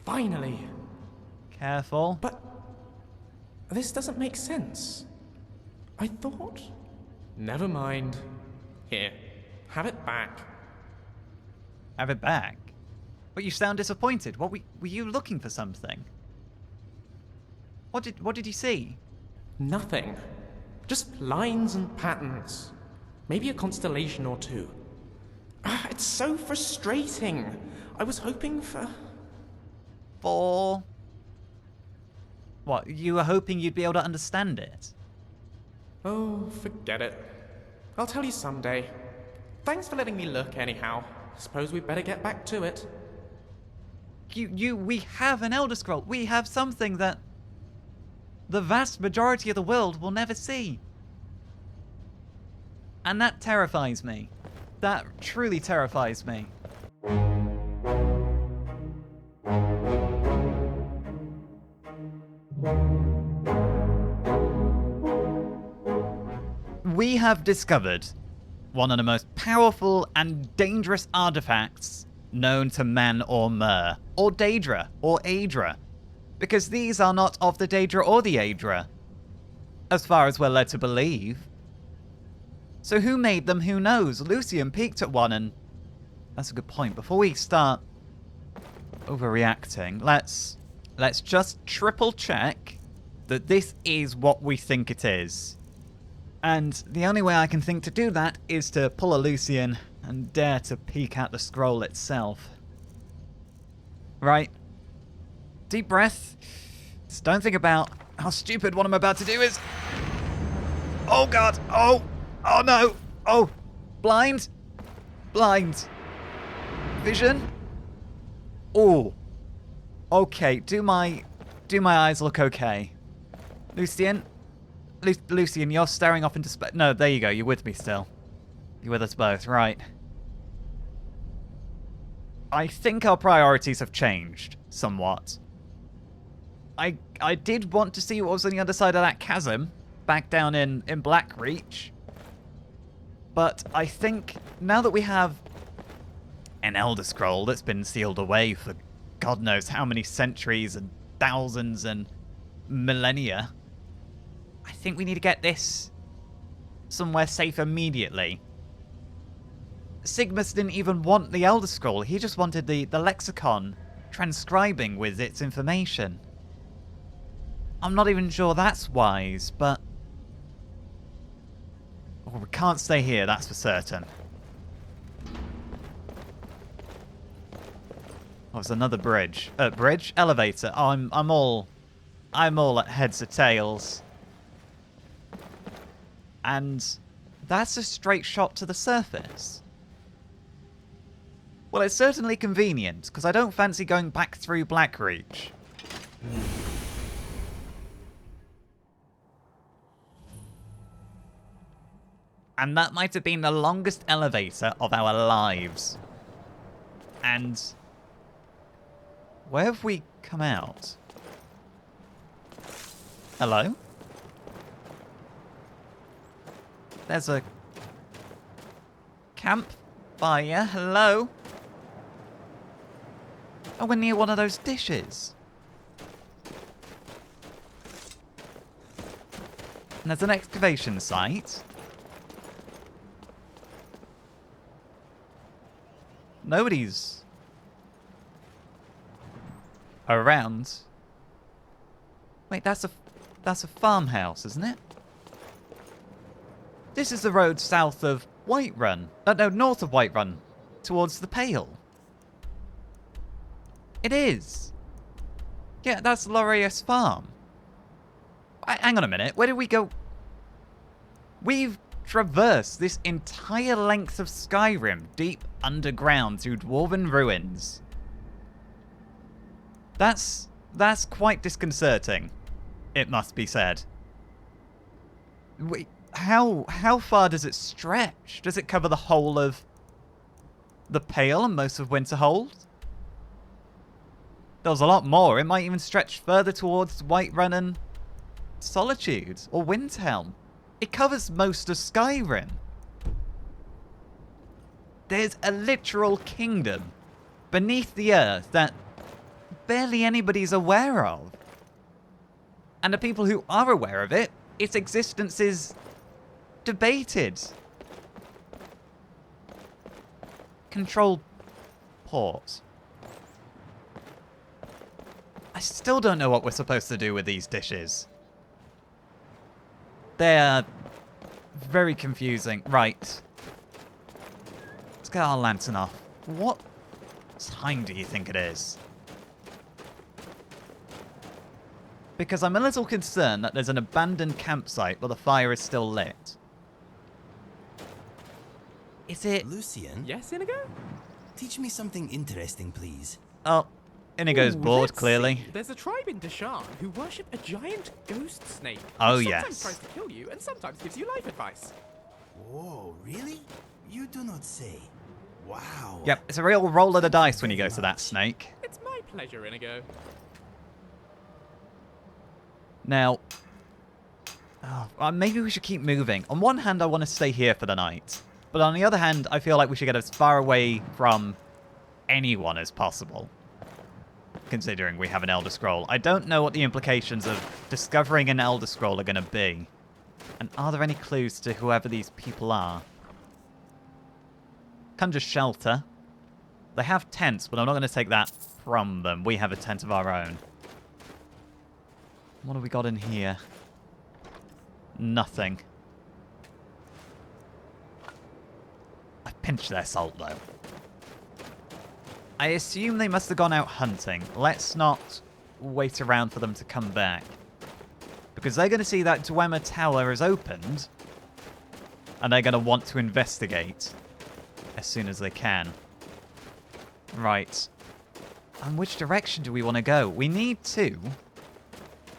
Finally. Careful. But this doesn't make sense. I thought... Never mind. Here, have it back. Have it back? But you sound disappointed. What were you looking for something? What did you see? Nothing. Just lines and patterns. Maybe a constellation or two. It's so frustrating. I was hoping for... For... What, you were hoping you'd be able to understand it? Oh, forget it. I'll tell you someday. Thanks for letting me look anyhow. Suppose we'd better get back to it. We have an Elder Scroll. We have something that the vast majority of the world will never see. And that terrifies me. That truly terrifies me. We have discovered one of the most powerful and dangerous artifacts known to man or mer, or Daedra, or Aedra, because these are not of the Daedra or the Aedra, as far as we're led to believe. So who made them, who knows? Lucian peeked at one, and that's a good point. Before we start overreacting, let's just triple check that this is what we think it is. And the only way I can think to do that is to pull a Lucian and dare to peek at the scroll itself. Right. Deep breath. Just don't think about how stupid what I'm about to do is. Oh god! Oh! Oh no! Oh! Blind! Blind! Vision? Oh! Okay, do my eyes look okay? Lucian? Lucian, you're staring off into space. No, there you go, you're with me still. You're with us both, right. I think our priorities have changed somewhat. I did want to see what was on the other side of that chasm, back down in Blackreach. But I think now that we have an Elder Scroll that's been sealed away for God knows how many centuries and thousands and millennia, I think we need to get this somewhere safe immediately. Sigmas didn't even want the Elder Scroll, he just wanted the lexicon transcribing with its information. I'm not even sure that's wise, but... Oh, we can't stay here, that's for certain. Oh, there's another bridge. Bridge? Elevator. Oh, I'm all at heads or tails. And that's a straight shot to the surface. Well, it's certainly convenient, because I don't fancy going back through Blackreach. And that might have been the longest elevator of our lives. And where have we come out? Hello? There's a campfire. Hello? Oh, we're near one of those dishes. And there's an excavation site. Nobody's around. Wait, that's a farmhouse, isn't it? This is the road south of Whiterun. No, north of Whiterun, towards the Pale. It is. Yeah, that's Laureus Farm. Hang on a minute, where did we go? We've traversed this entire length of Skyrim, deep underground through dwarven ruins. That's quite disconcerting, it must be said. Wait, how far does it stretch? Does it cover the whole of the Pale and most of Winterhold? There was a lot more. It might even stretch further towards Whiterun and Solitude or Windhelm. It covers most of Skyrim. There's a literal kingdom beneath the earth that barely anybody's aware of. And the people who are aware of it, its existence is debated. Control port. I still don't know what we're supposed to do with these dishes. They're very confusing. Right. Let's get our lantern off. What time do you think it is? Because I'm a little concerned that there's an abandoned campsite where the fire is still lit. Is it... Lucian? Yes, Inigo? Teach me something interesting, please. Oh, Inigo's Ooh, bored, let's clearly. see. There's a tribe in Deshan who worship a giant ghost snake. Oh, which yes. sometimes tries to kill you and sometimes gives you life advice. Whoa, really? You do not say. Wow. Yep, it's a real roll of the dice when you go to that snake. It's my pleasure, Inigo. Now, maybe we should keep moving. On one hand, I want to stay here for the night. But on the other hand, I feel like we should get as far away from anyone as possible. Considering we have an Elder Scroll. I don't know what the implications of discovering an Elder Scroll are going to be. And are there any clues to whoever these people are? Conjure shelter. They have tents, but I'm not going to take that from them. We have a tent of our own. What have we got in here? Nothing. I've pinched their salt, though. I assume they must have gone out hunting. Let's not wait around for them to come back. Because they're going to see that Dwemer Tower is opened. And they're going to want to investigate as soon as they can. Right. And which direction do we want to go? We need to,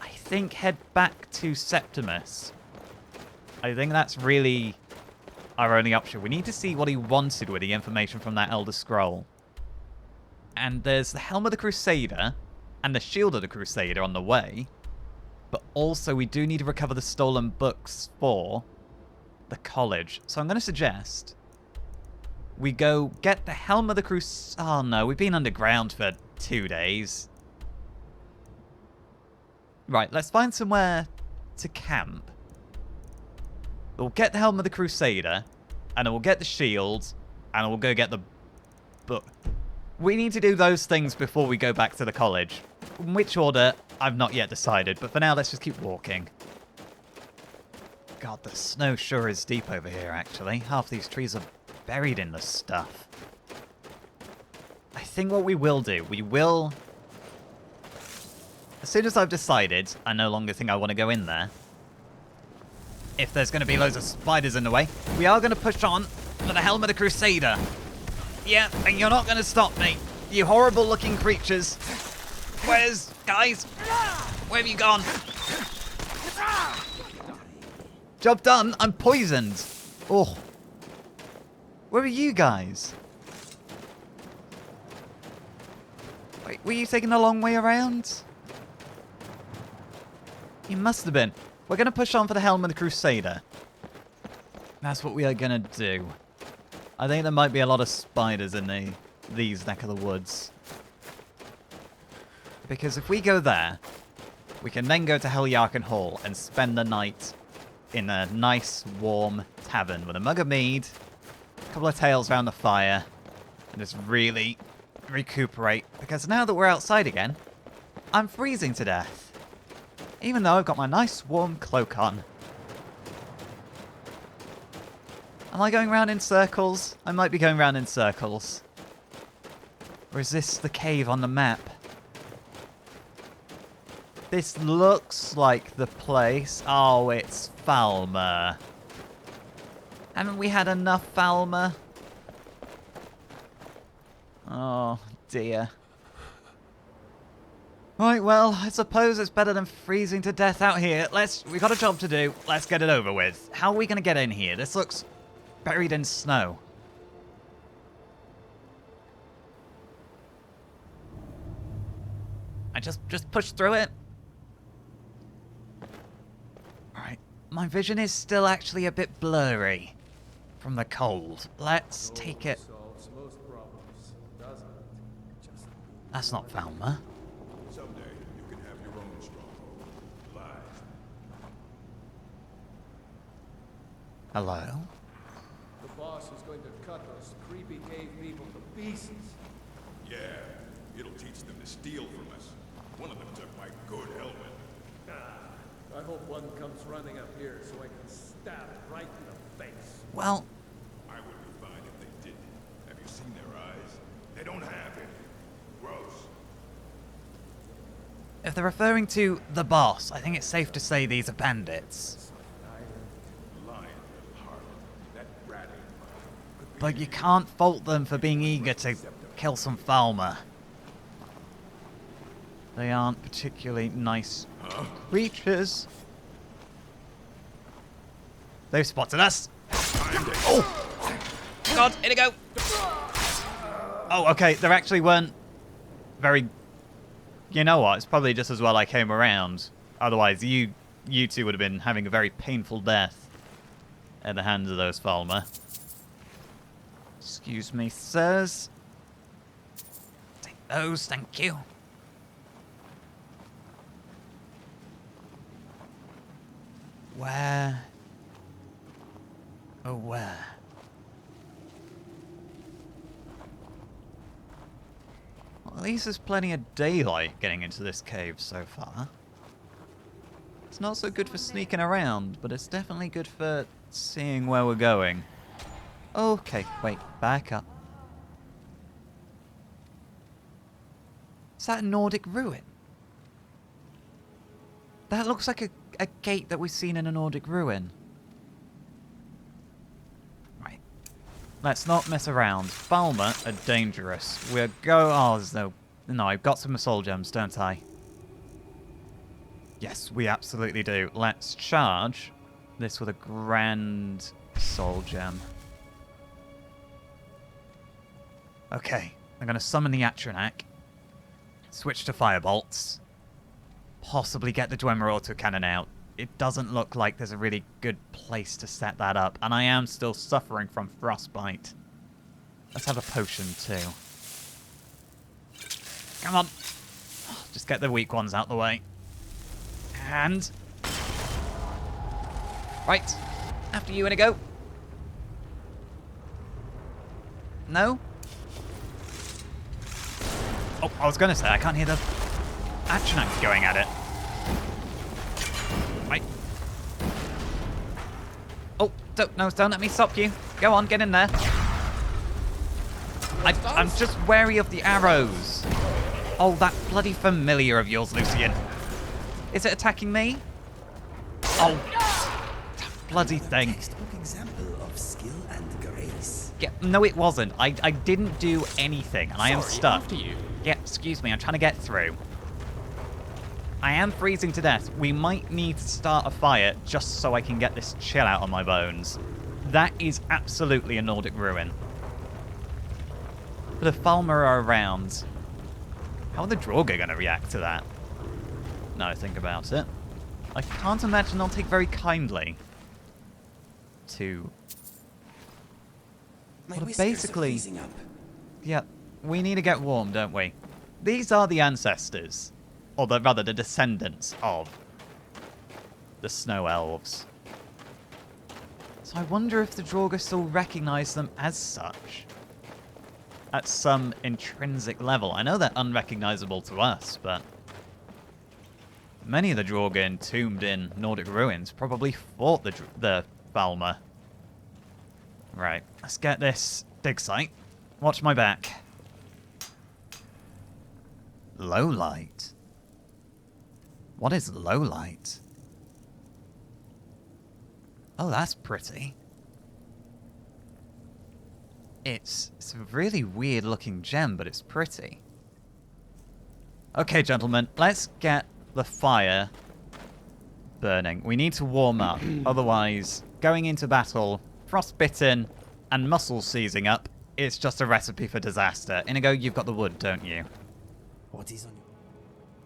I think, head back to Septimus. I think that's really our only option. We need to see what he wanted with the information from that Elder Scroll. And there's the Helm of the Crusader and the Shield of the Crusader on the way. But also we do need to recover the stolen books for the college. So I'm going to suggest we go get the Helm of the Crusader. Oh no, we've been underground for 2 days. Right, let's find somewhere to camp. We'll get the Helm of the Crusader, and we'll get the shield, and we'll go get the book. We need to do those things before we go back to the college. In which order, I've not yet decided, but for now, let's just keep walking. God, the snow sure is deep over here, actually. Half these trees are buried in the stuff. I think what we will do, we will... As soon as I've decided, I no longer think I want to go in there. If there's going to be loads of spiders in the way, we are going to push on for the Helm of the Crusader. Yeah, and you're not going to stop me, you horrible-looking creatures. Where's... Guys? Where have you gone? Job done. I'm poisoned. Oh. Where are you guys? Wait, were you taking a long way around? You must have been. We're going to push on for the Helm of the Crusader. That's what we are going to do. I think there might be a lot of spiders in these neck of the woods. Because if we go there, we can then go to Heljarken Hall and spend the night in a nice, warm tavern with a mug of mead, a couple of tales around the fire, and just really recuperate. Because now that we're outside again, I'm freezing to death. Even though I've got my nice, warm cloak on. Am I going round in circles? I might be going round in circles. Or is this the cave on the map? This looks like the place. Oh, it's Falmer. Haven't we had enough Falmer? Oh, dear. Right, well, I suppose it's better than freezing to death out here. We've got a job to do. Let's get it over with. How are we going to get in here? This looks buried in snow. I just push through it. Alright, my vision is still actually a bit blurry from the cold. Let's take it. That's not Falmer. Hello? The boss is going to cut those creepy cave people to pieces. Yeah, it'll teach them to steal from us. One of them took my good helmet. I hope one comes running up here so I can stab it right in the face. Well, I would be fine if they didn't. Have you seen their eyes? They don't have it. Gross. if they're referring to the boss, I think it's safe to say these are bandits. Lion, harlot, that rat ain't mine. But you can't fault them for being eager to kill some Falmer. They aren't particularly nice creatures. They've spotted us. Oh! God, here they go. Oh, okay, they actually weren't very... You know what, it's probably just as well I came around. Otherwise, you two would have been having a very painful death at the hands of those Falmer. Excuse me, sirs. Take those, thank you. Where? Oh, where? Well, at least there's plenty of daylight getting into this cave so far. It's not so good for sneaking around, but it's definitely good for seeing where we're going. Okay, wait, back up. Is that a Nordic ruin? That looks like a gate that we've seen in a Nordic ruin. Right. Let's not mess around. Falmer are dangerous. We'll go... Oh, there's no... No, I've got some soul gems, don't I? Yes, we absolutely do. Let's charge this with a grand soul gem. Okay, I'm going to summon the Atronach. Switch to firebolts. Possibly get the Dwemer autocannon out. It doesn't look like there's a really good place to set that up, and I am still suffering from frostbite. Let's have a potion too. Come on. Just get the weak ones out the way. And... Right. After you, Inigo. No? Oh, I was going to say, I can't hear the Atronach going at it. Right. Oh, don't let me stop you. Go on, get in there. I'm just wary of the arrows. Oh, that bloody familiar of yours, Lucian. Is it attacking me? Oh, that bloody thing. Textbook example of skill and grace. Yeah, no, it wasn't. I didn't do anything, and I am stuck. After you. Yeah, excuse me, I'm trying to get through. I am freezing to death. We might need to start a fire just so I can get this chill out on my bones. That is absolutely a Nordic ruin. But if Falmer are around, how are the Draugr going to react to that? Now I think about it. I can't imagine they'll take very kindly to... My Well, whiskers are basically... freezing up. Yeah, we need to get warm, don't we? These are the ancestors. Or rather, the descendants of the Snow Elves. So I wonder if the Draugr still recognize them as such. At some intrinsic level. I know they're unrecognizable to us, but... Many of the Draugr entombed in Nordic ruins probably fought the Falmer. Right, let's get this dig site. Watch my back. Low light. What is low light? Oh, that's pretty. It's a really weird looking gem, but it's pretty. Okay, gentlemen, let's get the fire burning. We need to warm up. Otherwise, going into battle, frostbitten, and muscles seizing up, it's just a recipe for disaster. Inigo, you've got the wood, don't you? What is on your...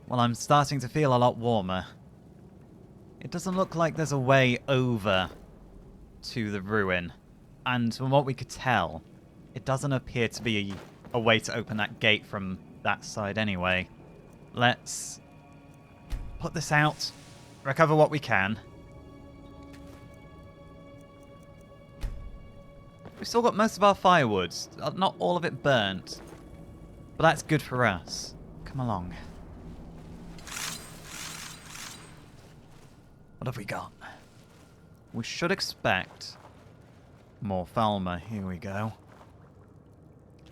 Well, I'm starting to feel a lot warmer. It doesn't look like there's a way over to the ruin. And from what we could tell, it doesn't appear to be a way to open that gate from that side anyway. Let's put this out, recover what we can. We've still got most of our firewood. Not all of it burnt. But that's good for us. Come along. What have we got? We should expect more Falmer. Here we go.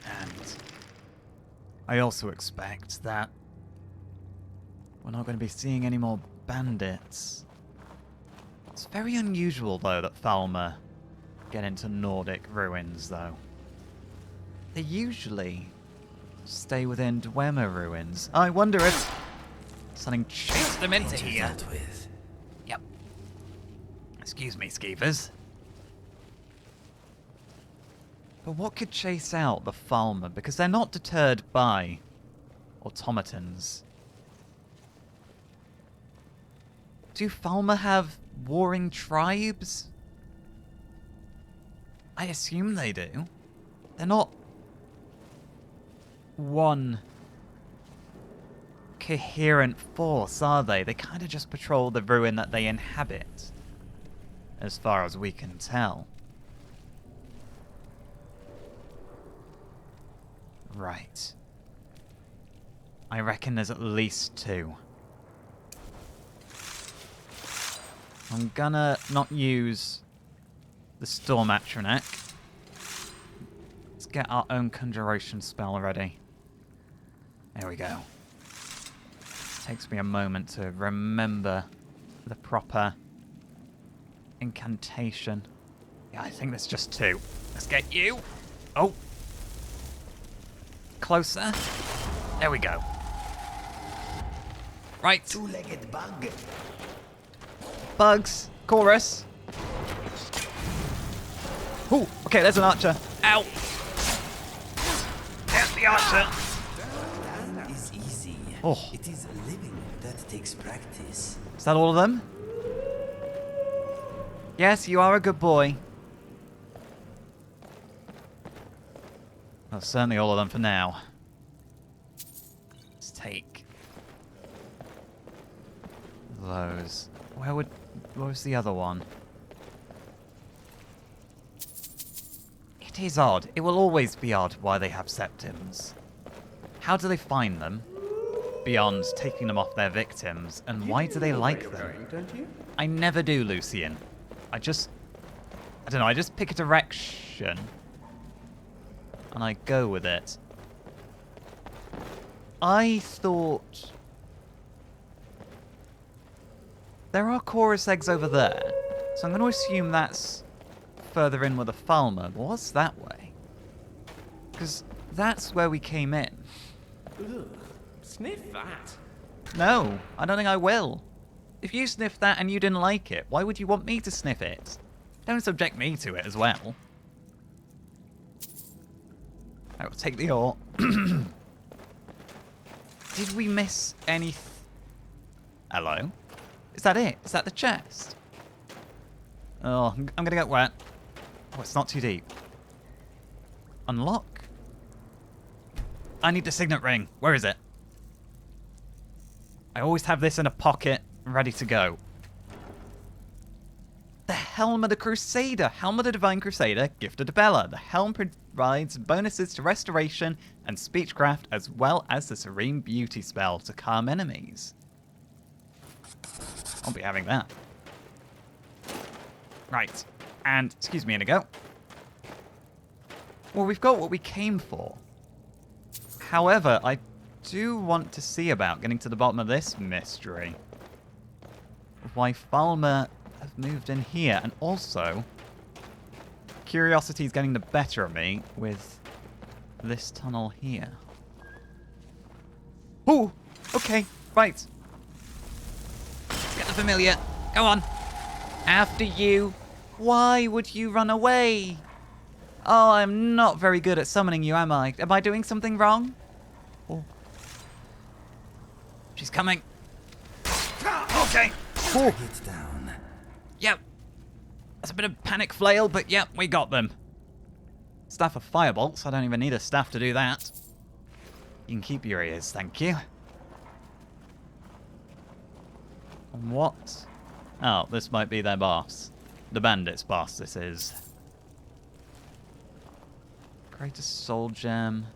And I also expect that we're not going to be seeing any more bandits. It's very unusual, though, that Falmer get into Nordic ruins, though. They usually stay within Dwemer ruins. I wonder if something chased them into here. Dealt with. Yep. Excuse me, Skeevers. But what could chase out the Falmer? Because they're not deterred by automatons. Do Falmer have warring tribes? I assume they do. They're not one coherent force, are they? They kind of just patrol the ruin that they inhabit, as far as we can tell. Right. I reckon there's at least 2. I'm gonna not use the Storm Atronek. Let's get our own conjuration spell ready. There we go. Takes me a moment to remember the proper incantation. Yeah, I think there's just 2. Let's get you. Oh. Closer. There we go. Right. Two-legged bug. Bugs. Chorus. Ooh, okay, there's an archer. Ow. There's the archer. Dying is easy. Oh. It is living that takes practice. Is that all of them? Yes, you are a good boy. Well, certainly all of them for now. Let's take those. Where was the other one? It is odd. It will always be odd why they have septims. How do they find them? Beyond taking them off their victims, and why do they like them? Don't you? I never do, Lucian. I don't know, I just pick a direction and I go with it. I thought there are chorus eggs over there, so I'm going to assume that's further in with the Falmer. What's that way? Because that's where we came in. Ugh. Sniff that. No, I don't think I will. If you sniffed that and you didn't like it, why would you want me to sniff it? Don't subject me to it as well. I will take the ore. Did we miss any... Hello? Is that it? Is that the chest? Oh, I'm gonna get wet. Oh, it's not too deep. Unlock? I need the signet ring. Where is it? I always have this in a pocket, ready to go. The Helm of the Crusader. Helm of the Divine Crusader, gifted to Bella. The helm provides bonuses to restoration and speechcraft, as well as the Serene Beauty spell to calm enemies. I'll be having that. Right. And, excuse me, Inigo. Well, we've got what we came for. However, I do want to see about getting to the bottom of this mystery. Why Falmer have moved in here, and also curiosity is getting the better of me with this tunnel here. Ooh, okay, right. Let's get the familiar. Go on. After you. Why would you run away? Oh, I'm not very good at summoning you, am I? Am I doing something wrong? Oh. She's coming. Okay. Oh. Get down. Yep. That's a bit of panic flail, but yep, we got them. Staff of Firebolts. I don't even need a staff to do that. You can keep your ears, thank you. And what? Oh, this might be their boss. The bandit's boss, this is. Greatest soul gem.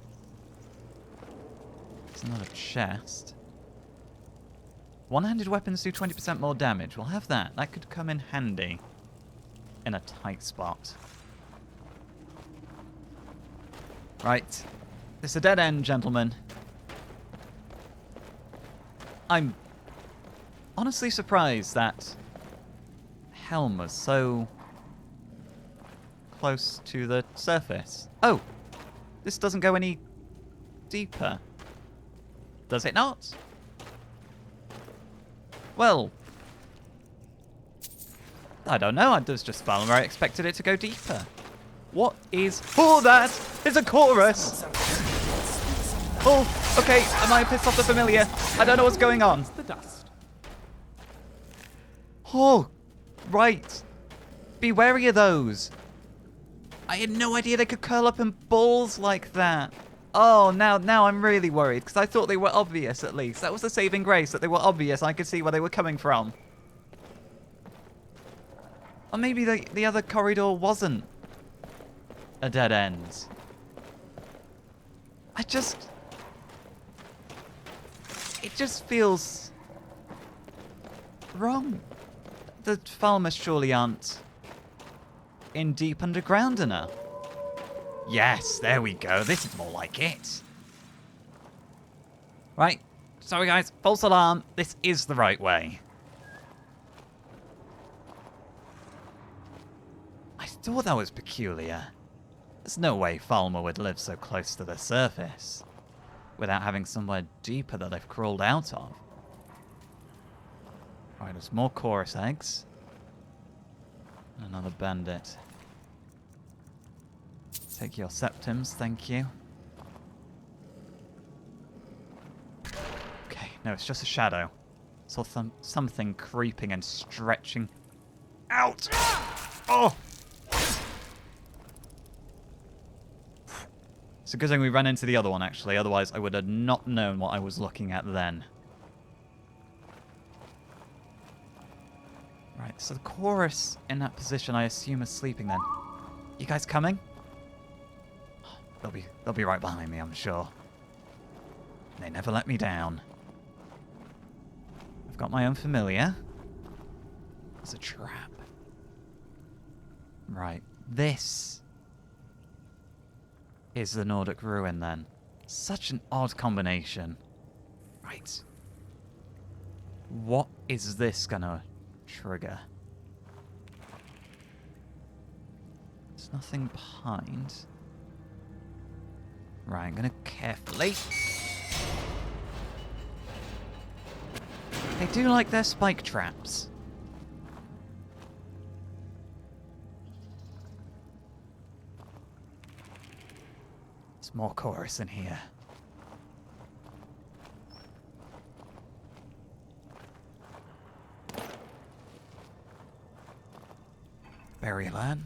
It's another chest. One-handed weapons do 20% more damage. We'll have that. That could come in handy in a tight spot. Right. It's a dead end, gentlemen. I'm honestly surprised that Helm was so close to the surface. Oh! This doesn't go any deeper. Does it not? Well, I don't know. I was just Falmer. I expected it to go deeper. What is... Oh, that is a chorus! Oh, okay. Am I pissed off the familiar? I don't know what's going on. The dust. Oh, right. Be wary of those. I had no idea they could curl up in balls like that. Oh, now I'm really worried, because I thought they were obvious, at least. That was the saving grace, that they were obvious. I could see where they were coming from. Or maybe the other corridor wasn't a dead end. It just feels wrong. The Falmer surely aren't in deep underground enough. Yes, there we go. This is more like it. Right. Sorry, guys. False alarm. This is the right way. I thought that was peculiar. There's no way Falmer would live so close to the surface without having somewhere deeper that they've crawled out of. Right, there's more chorus eggs. And another bandit. Take your septims, thank you. Okay, no, it's just a shadow. Saw something creeping and stretching out. Oh! It's a good thing we ran into the other one, actually. Otherwise, I would have not known what I was looking at then. Right, so the chorus in that position, I assume, is sleeping then. You guys coming? They'll be right behind me, I'm sure. They never let me down. I've got my own familiar. It's a trap. Right, this is the Nordic ruin then. Such an odd combination. Right. What is this gonna trigger? There's nothing behind. Right, I'm gonna carefully. They do like their spike traps. There's more chorus in here. Burial urn.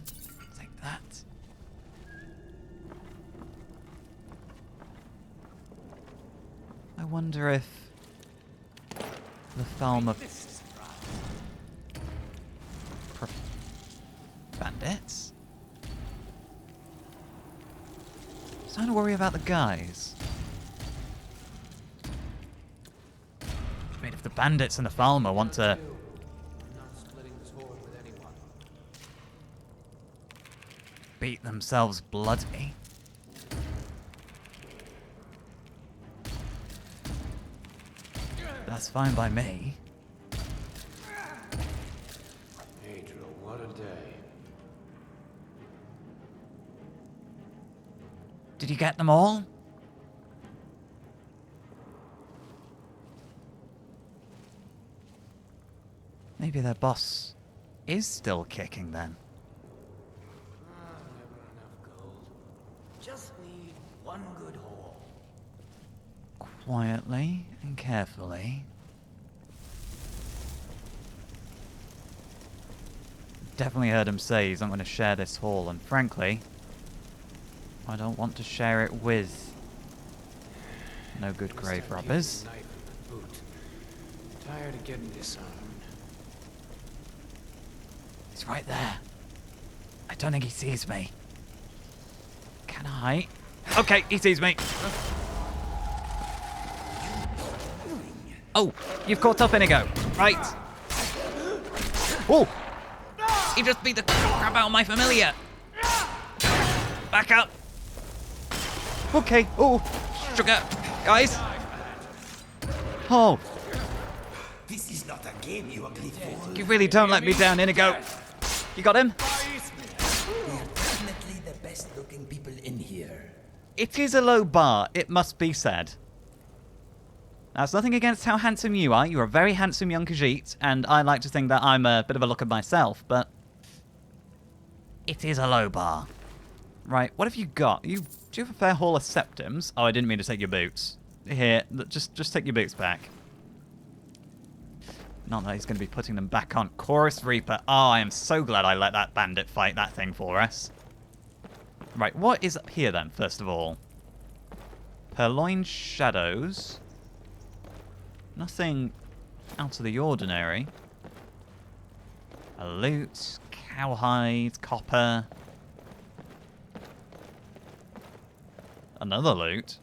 Take that. I wonder if the Falmer bandits. Starting to worry about the guys. I mean, if the bandits and the Falmer want to beat themselves bloody. That's fine by me. Pedro, what a day. Did you get them all? Maybe their boss is still kicking then. Never enough gold. Just need one good haul. Quietly and carefully. Definitely heard him say he's not going to share this haul, and frankly, I don't want to share it with no good grave robbers. Knife in the boot. Tired of getting disarmed. He's right there. I don't think he sees me. Can Hi. Okay, he sees me. Oh, you've caught up, Inigo. Right. Oh! He just beat the crap out of my familiar. Back up. Okay. Oh, sugar. Guys. Oh, This is not a game, you ugly fool. you really don't let me down, Inigo. You got him? We're definitely the best looking people in here. It is a low bar, it must be said. That's nothing against how handsome you are. You're a very handsome young Khajiit, and I like to think that I'm a bit of a looker myself, but it is a low bar. Right, what have you got? Do you have a fair haul of septims? Oh, I didn't mean to take your boots. Here, just take your boots back. Not that he's going to be putting them back on. Chorus Reaper. Oh, I am so glad I let that bandit fight that thing for us. Right, what is up here then, first of all? Purloined Shadows. Nothing out of the ordinary. A loot, cowhide, copper. Another loot.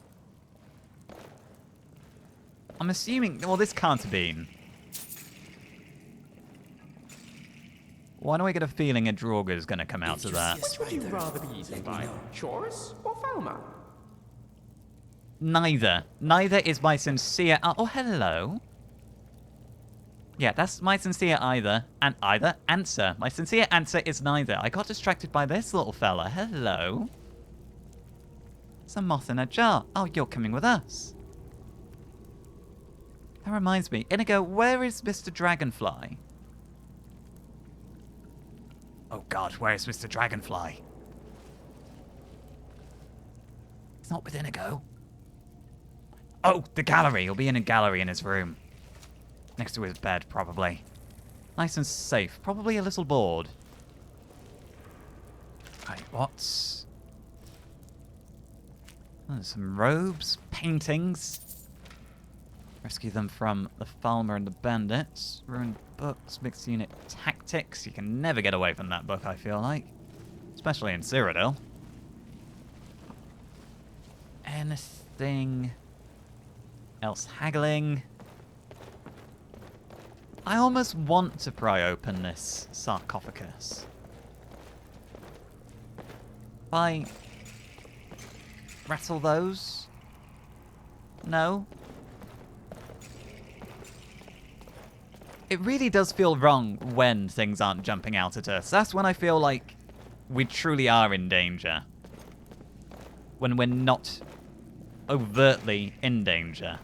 I'm assuming... Well, this can't have been. Why do I get a feeling a Draugr is going to come out of that? Which would you rather be eaten by, Chorus or Falmer? Neither. Neither is my sincere... Oh, hello. Yeah, that's my sincere either. And either answer. My sincere answer is neither. I got distracted by this little fella. Hello. It's a moth in a jar. Oh, you're coming with us. That reminds me. Inigo, where is Mr. Dragonfly? Oh god, where is Mr. Dragonfly? It's not with Inigo. Oh, the gallery. He'll be in a gallery in his room. Next to his bed, probably. Nice and safe. Probably a little bored. Right, what's... Oh, there's some robes, paintings. Rescue them from the Falmer and the Bandits. Ruined books, mixed unit tactics. You can never get away from that book, I feel like. Especially in Cyrodiil. Anything else haggling? I almost want to pry open this sarcophagus. If I rattle those? No? It really does feel wrong when things aren't jumping out at us. That's when I feel like we truly are in danger. When we're not overtly in danger.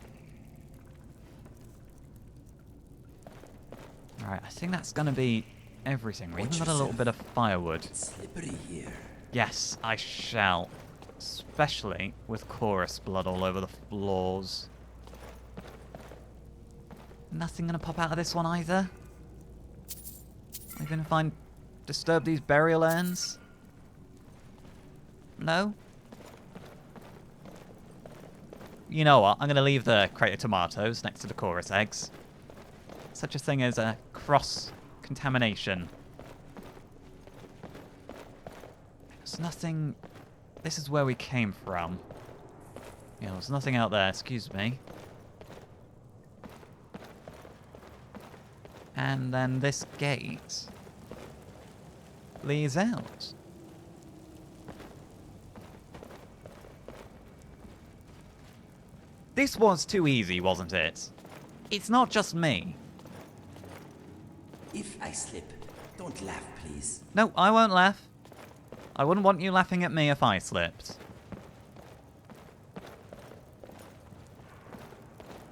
Alright, I think that's going to be everything. We even got a little bit of firewood. It's slippery here. Yes, I shall. Especially with chorus blood all over the floors. Nothing going to pop out of this one either. Even if I disturb these burial urns? No? You know what? I'm going to leave the crate of tomatoes next to the chorus eggs. Such a thing as a cross-contamination. There's nothing... This is where we came from. Yeah, there's nothing out there, excuse me. And then this gate leads out. This was too easy, wasn't it? It's not just me. If I slip, don't laugh, please. No, I won't laugh. I wouldn't want you laughing at me if I slipped.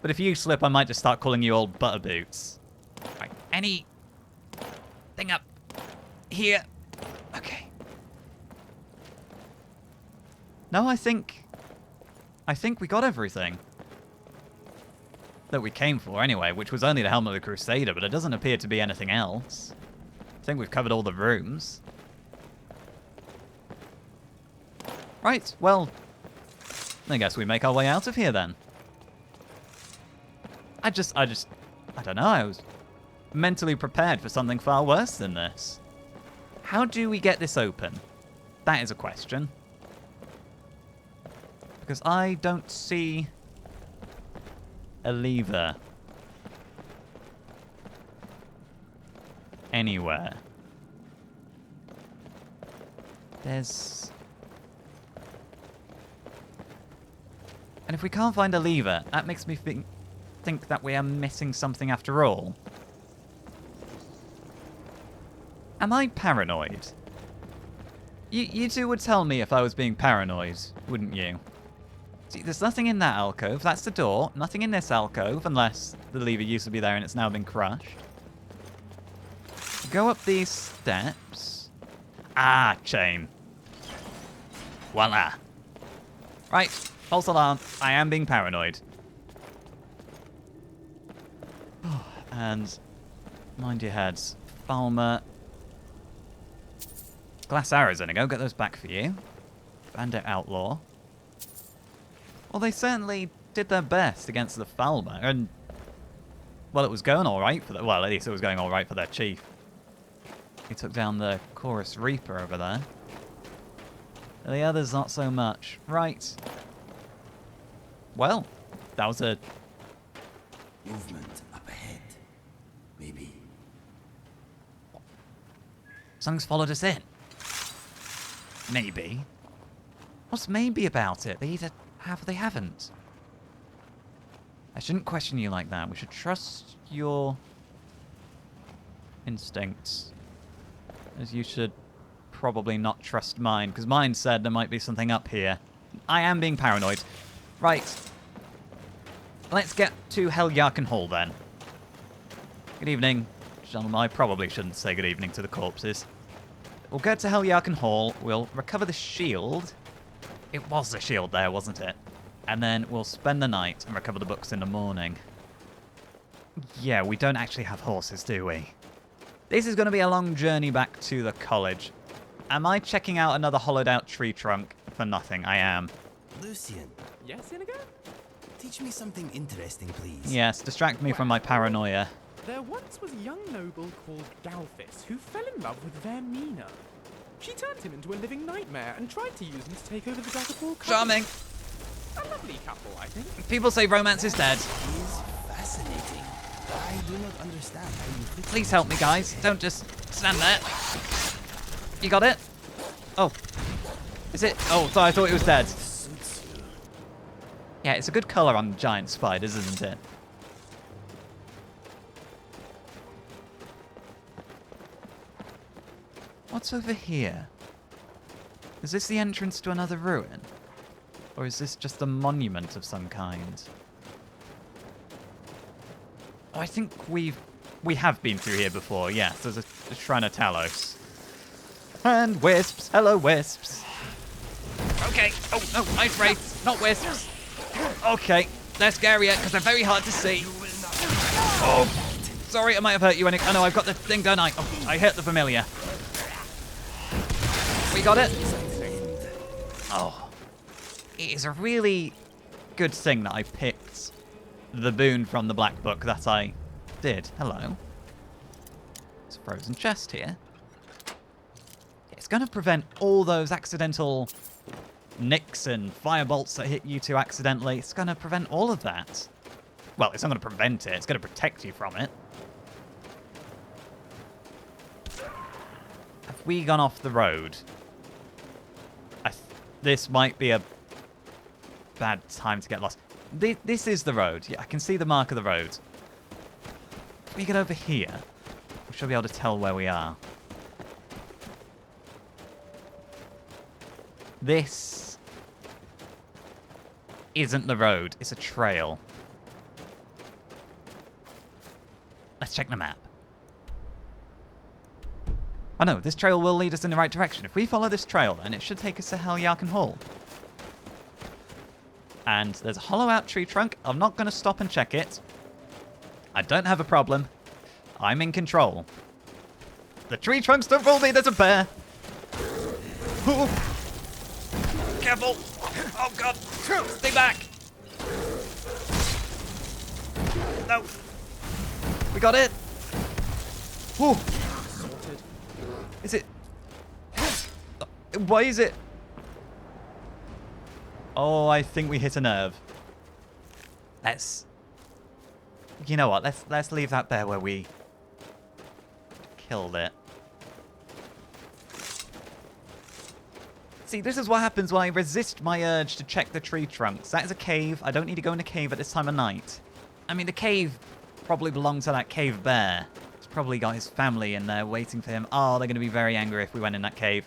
But if you slip, I might just start calling you old butterboots. Right, any thing up here? Okay. No, I think we got everything that we came for anyway, which was only the Helmet of the Crusader, but it doesn't appear to be anything else. I think we've covered all the rooms. Right, well, I guess we make our way out of here then. I don't know, I was mentally prepared for something far worse than this. How do we get this open? That is a question. Because I don't see a lever anywhere. There's... And if we can't find a lever, that makes me think that we are missing something after all. Am I paranoid? You two would tell me if I was being paranoid, wouldn't you? See, there's nothing in that alcove. That's the door. Nothing in this alcove, unless the lever used to be there and it's now been crushed. Go up these steps. Ah, chain. Voila. Right, false alarm. I am being paranoid. And mind your heads. Falmer. Glass arrows, then. Go get those back for you. Bandit outlaw. Well, they certainly did their best against the Falmer, and well, it was going all right for well, at least it was going all right for their chief. He took down the Chorus Reaper over there. The others, not so much. Right. Well, that was a Movement up ahead. Maybe. Something's followed us in. Maybe. What's maybe about it? They either have or they haven't. I shouldn't question you like that. We should trust your instincts. As you should probably not trust mine, because mine said there might be something up here. I am being paranoid. Right. Let's get to Heljarken Hall then. Good evening. Gentlemen, I probably shouldn't say good evening to the corpses. We'll go to Heljarken Hall, we'll recover the shield. It was the shield there, wasn't it? And then we'll spend the night and recover the books in the morning. Yeah, we don't actually have horses, do we? This is going to be a long journey back to the college. Am I checking out another hollowed out tree trunk for nothing? I am. Lucian, Yes, Inigo? teach me something interesting, please. Yes, distract me from my paranoia. There once was a young noble called Galfis who fell in love with Vermina. She turned him into a living nightmare and tried to use him to take over the Dragonborn. Charming. A lovely couple, I think. People say romance is dead. Is fascinating. I do not understand how you fit Please help me, guys. Don't just stand there. You got it? Oh. Is it? Oh, sorry, I thought it was dead. suits you. Yeah, it's a good colour on giant spiders, isn't it? What's over here? Is this the entrance to another ruin? Or is this just a monument of some kind? Oh, I think we have been through here before, yes. There's a Shrine of Talos. And wisps. Hello, wisps. Okay. Oh, no, ice wraiths, not wisps. Okay, they're scarier because they're very hard to see. Oh, sorry, I might have hurt you. Oh no, I've got the thing, don't I? Oh, I hit the familiar. We got it? Oh. It is a really good thing that I picked the boon from the Black Book that I did. Hello. There's a frozen chest here. It's going to prevent all those accidental nicks and firebolts that hit you two accidentally. It's going to prevent all of that. Well, it's not going to prevent it. It's going to protect you from it. Have we gone off the road? This might be a bad time to get lost. This is the road. Yeah, I can see the mark of the road. If we get over here, we should be able to tell where we are. This isn't the road. It's a trail. Let's check the map. Oh no, this trail will lead us in the right direction. If we follow this trail, then it should take us to Heljarken Hall. And there's a hollow out tree trunk. I'm not going to stop and check it. I don't have a problem. I'm in control. The tree trunks don't fool me. There's a bear. Ooh. Careful. Oh god. Stay back. No. We got it. Ooh. Is it... Why is it... Oh, I think we hit a nerve. Let's... You know what? Let's leave that there where we killed it. See, this is what happens when I resist my urge to check the tree trunks. That is a cave. I don't need to go in a cave at this time of night. I mean, the cave probably belongs to that cave bear. He's probably got his family in there waiting for him. Oh, they're going to be very angry if we went in that cave.